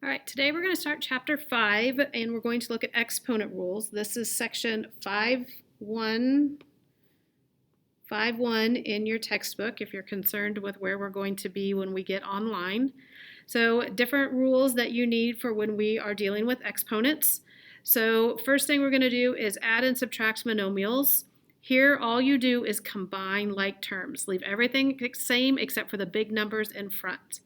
All right, today we're going to start chapter 5 and we're going to look at exponent rules. This is section 5.1 in your textbook if you're concerned with where we're going to be when we get online. So different rules that you need for when we are dealing with exponents. So first thing we're going to do is add and subtract monomials. Here all you do is combine like terms. Leave everything the same except for the big numbers in front.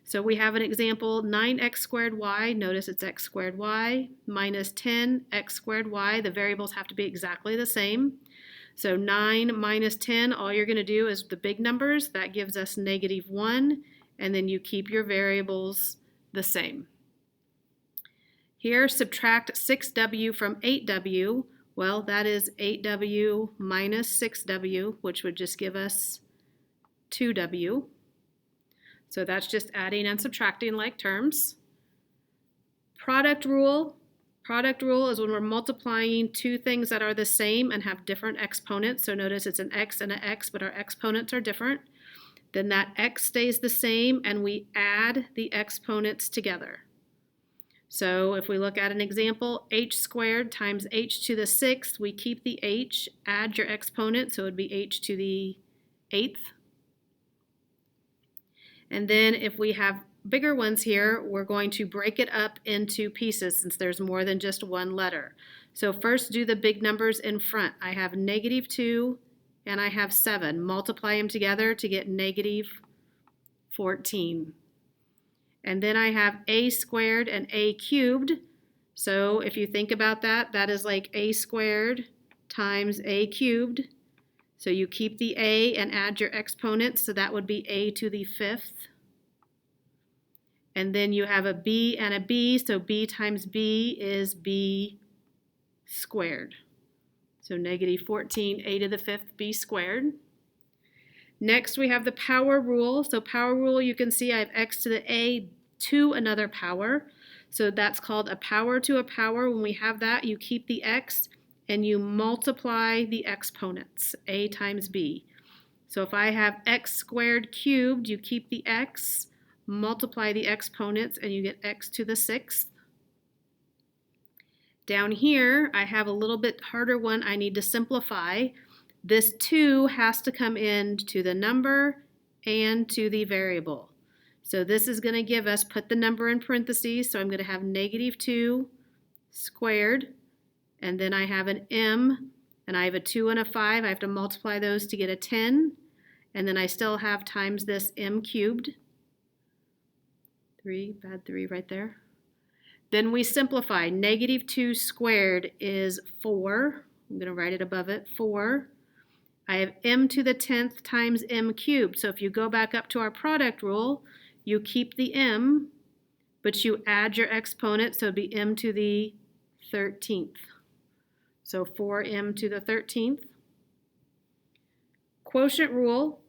So we have an example, 9x squared y, notice it's x squared y, minus 10x squared y. The variables have to be exactly the same. So 9 minus 10, all you're going to do is the big numbers. That gives us -1, and then you keep your variables the same. Here, subtract 6w from 8w. Well, that is 8w minus 6w, which would just give us 2w. So that's just adding and subtracting like terms. Product rule. Product rule is when we're multiplying two things that are the same and have different exponents. So notice it's an x and an x, but our exponents are different. Then that x stays the same and we add the exponents together. So if we look at an example, h squared times h to the 6th, we keep the h, add your exponent, so it would be h to the 8th. And then if we have bigger ones here, we're going to break it up into pieces since there's more than just one letter. So first do the big numbers in front. I have -2 and I have 7. Multiply them together to get -14. And then I have a squared and a cubed. So if you think about that, that is like a squared times a cubed. So you keep the a and add your exponents, so that would be a to the 5th. And then you have a b and a b, so b times b is b squared. So -14, a to the 5th, b squared. Next we have the power rule. So power rule, you can see I have x to the a to another power. So that's called a power to a power. When we have that, you keep the x and you multiply the exponents, a times b. So if I have x squared cubed, you keep the x, multiply the exponents, and you get x to the 6th. Down here, I have a little bit harder one I need to simplify. This 2 has to come in to the number and to the variable. So this is going to give us, put the number in parentheses, so I'm going to have -2 squared. And then I have an m, and I have a 2 and a 5. I have to multiply those to get a 10. And then I still have times this m cubed. 3, bad 3 right there. Then we simplify. -2 squared is 4. I'm going to write it above it, 4. I have m to the 10th times m cubed. So if you go back up to our product rule, you keep the m, but you add your exponent, so it would be m to the 13th. So 4m to the 13th. Quotient rule,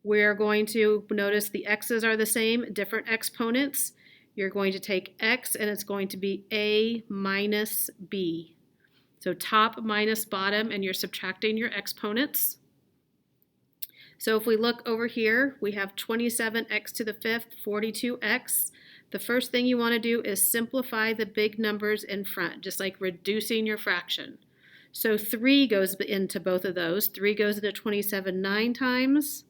we're going to notice the x's are the same, different exponents. You're going to take x and it's going to be a minus b. So top minus bottom, and you're subtracting your exponents. So if we look over here, we have 27x to the 5th, 42x. The first thing you want to do is simplify the big numbers in front, just like reducing your fraction. So 3 goes into both of those. 3 goes into 27 9 times.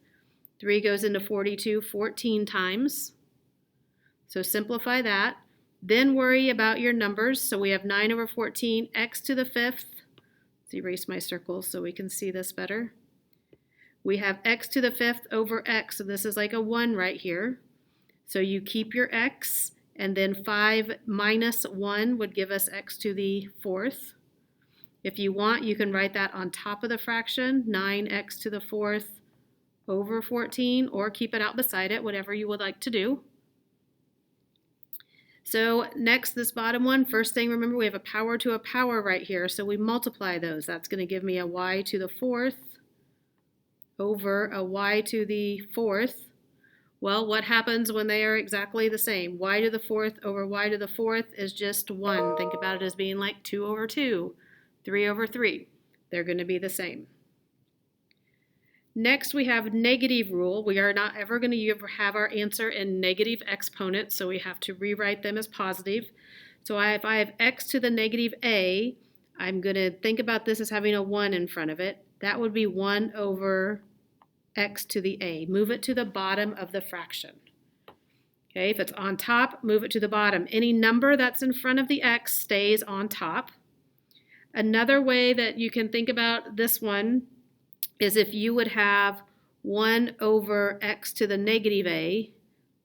3 goes into 42 14 times. So simplify that. Then worry about your numbers. So we have 9 over 14, x to the 5th. Let's erase my circles so we can see this better. We have x to the 5th over x. So this is like a 1 right here. So you keep your x, and then 5 minus 1 would give us x to the 4th. If you want, you can write that on top of the fraction, 9x to the 4th over 14, or keep it out beside it, whatever you would like to do. So next, this bottom one, first thing, remember we have a power to a power right here, so we multiply those. That's going to give me a y to the 4th over a y to the 4th. Well, what happens when they are exactly the same? Y to the 4th over y to the 4th is just 1. Think about it as being like 2 over 2. 3 over 3. They're going to be the same. Next, we have negative rule. We are not ever going to have our answer in negative exponents, so we have to rewrite them as positive. So if I have x to the negative a, I'm going to think about this as having a 1 in front of it. That would be 1 over x to the a. Move it to the bottom of the fraction. Okay, if it's on top, move it to the bottom. Any number that's in front of the x stays on top. Another way that you can think about this one is if you would have 1 over x to the negative a.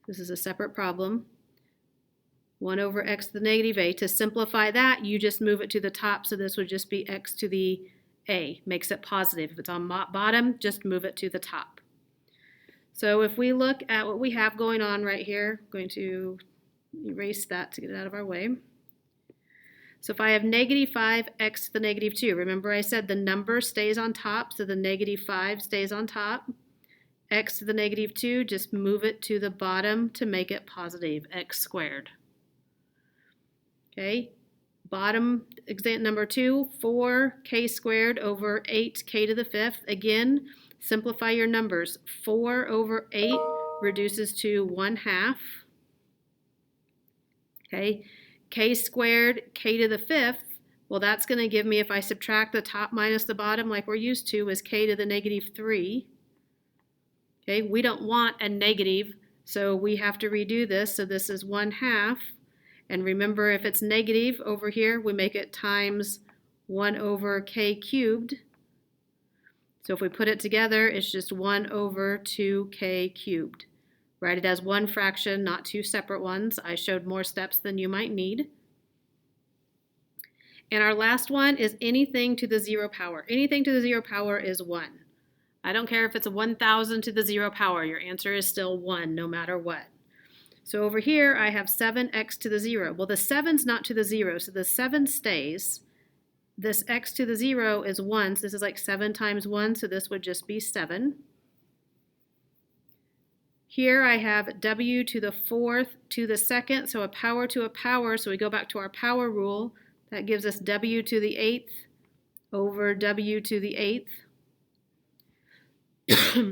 This is a separate problem. 1 over x to the negative a. To simplify that, you just move it to the top, so this would just be x to the a. Makes it positive. If it's on bottom, just move it to the top. So if we look at what we have going on right here, I'm going to erase that to get it out of our way. So if I have negative 5x to the negative 2, remember I said the number stays on top, so the negative 5 stays on top. X to the negative 2, just move it to the bottom to make it positive, x squared. Okay, bottom example number 2, 4k squared over 8k to the 5th. Again, simplify your numbers. 4 over 8 reduces to 1/2. Okay, k squared, k to the 5th, well, that's going to give me, if I subtract the top minus the bottom like we're used to, is k to the negative 3. Okay, we don't want a negative, so we have to redo this. So this is 1/2. And remember, if it's negative over here, we make it times 1 over k cubed. So if we put it together, it's just 1 over 2k cubed. Write it as one fraction, not two separate ones. I showed more steps than you might need. And our last one is anything to the 0 power. Anything to the 0 power is 1. I don't care if it's a 1,000 to the 0 power. Your answer is still 1 no matter what. So over here, I have 7x to the 0. Well, the 7's not to the 0, so the 7 stays. This x to the 0 is 1, so this is like 7 times 1, so this would just be 7. Here I have w to the 4th to the 2nd, so a power to a power, so we go back to our power rule. That gives us w to the 8th over w to the 8th.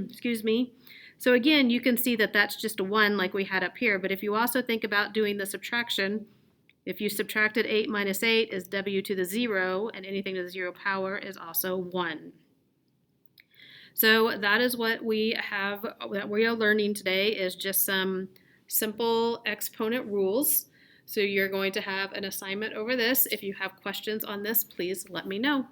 Excuse me. So again, you can see that that's just a 1 like we had up here, but if you also think about doing the subtraction, if you subtracted 8 minus 8 is w to the 0, and anything to the 0 power is also 1. So that is what we have, that we are learning today, is just some simple exponent rules. So you're going to have an assignment over this. If you have questions on this, please let me know.